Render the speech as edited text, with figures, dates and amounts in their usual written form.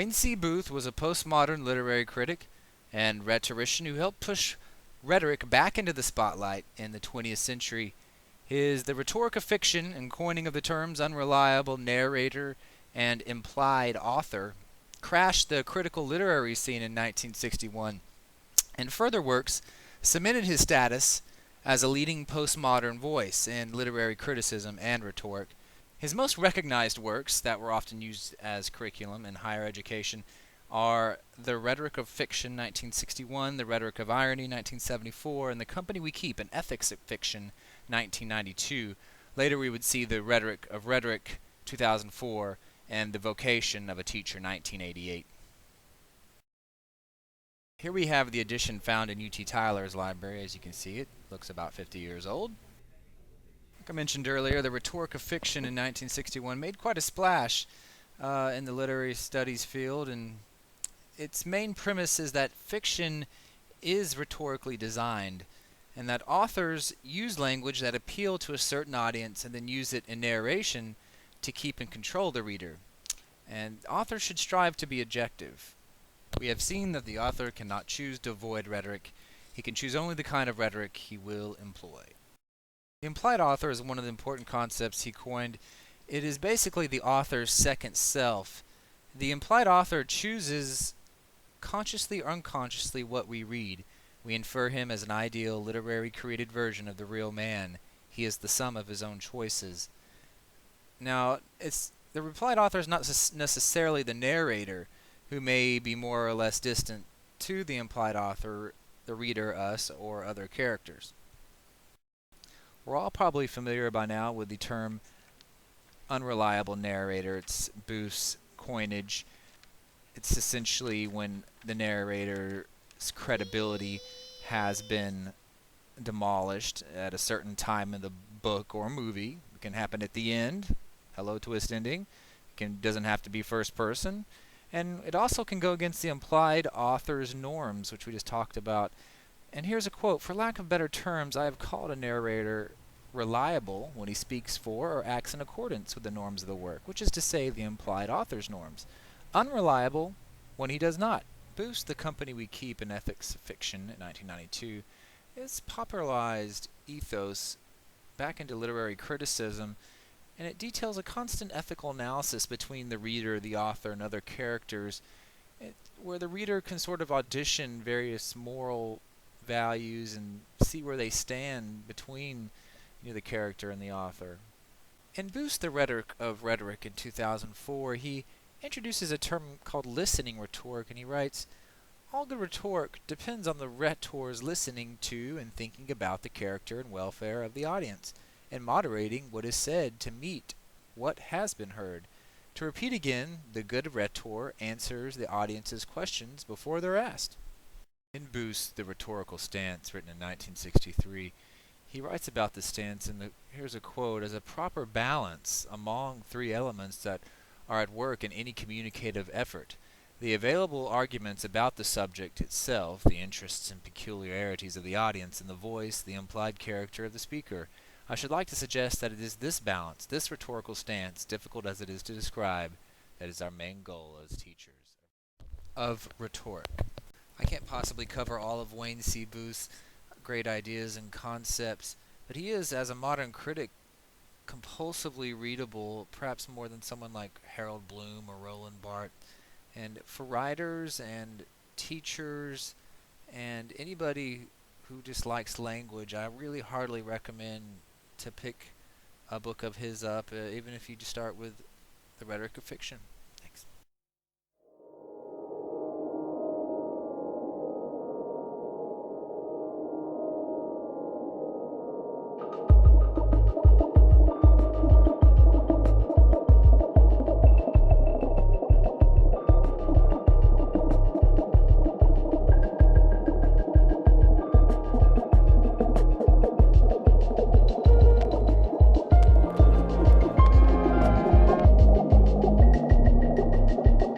Wayne C. Booth was a postmodern literary critic and rhetorician who helped push rhetoric back into the spotlight in the 20th century. The rhetoric of fiction and coining of the terms unreliable narrator and implied author crashed the critical literary scene in 1961, and further works cemented his status as a leading postmodern voice in literary criticism and rhetoric. His most recognized works that were often used as curriculum in higher education are The Rhetoric of Fiction, 1961, The Rhetoric of Irony, 1974, and The Company We Keep, An Ethics of Fiction, 1992. Later we would see The Rhetoric of Rhetoric, 2004, and The Vocation of a Teacher, 1988. Here we have the edition found in U.T. Tyler's library. As you can see, it looks about 50 years old. Like I mentioned earlier, The Rhetoric of Fiction in 1961 made quite a splash in the literary studies field, and its main premise is that fiction is rhetorically designed, and that authors use language that appeal to a certain audience and then use it in narration to keep and control the reader. And authors should strive to be objective. We have seen that the author cannot choose to avoid rhetoric. He can choose only the kind of rhetoric he will employ. The implied author is one of the important concepts he coined. It is basically the author's second self. The implied author chooses consciously or unconsciously what we read. We infer him as an ideal, literary created version of the real man. He is the sum of his own choices. Now, the implied author is not necessarily the narrator, who may be more or less distant to the implied author, the reader, us, or other characters. We're all probably familiar by now with the term unreliable narrator. It's Booth's coinage. It's essentially when the narrator's credibility has been demolished at a certain time in the book or movie. It can happen at the end. Hello, twist ending. It doesn't have to be first person. And it also can go against the implied author's norms, which we just talked about. And here's a quote: "For lack of better terms, I have called a narrator reliable when he speaks for or acts in accordance with the norms of the work," which is to say the implied author's norms. Unreliable when he does not. Booth's The Company We Keep, An Ethics of Fiction, in 1992, is popularized ethos back into literary criticism, and it details a constant ethical analysis between the reader, the author, and other characters, where the reader can sort of audition various moral values and see where they stand between the character and the author. In Booth's The Rhetoric of Rhetoric in 2004, he introduces a term called listening rhetoric, and he writes, "All good rhetoric depends on the rhetor's listening to and thinking about the character and welfare of the audience, and moderating what is said to meet what has been heard. To repeat again, the good rhetor answers the audience's questions before they're asked." In Booth's The Rhetorical Stance, written in 1963, he writes about this stance, and here's a quote: "As a proper balance among three elements that are at work in any communicative effort: the available arguments about the subject itself, the interests and peculiarities of the audience, and the voice, the implied character of the speaker. I should like to suggest that it is this balance, this rhetorical stance, difficult as it is to describe, that is our main goal as teachers of rhetoric." I can't possibly cover all of Wayne C. Booth's great ideas and concepts, but he is, as a modern critic, compulsively readable, perhaps more than someone like Harold Bloom or Roland Barthes. And for writers and teachers and anybody who just likes language, I really heartily recommend to pick a book of his up, even if you just start with The Rhetoric of Fiction.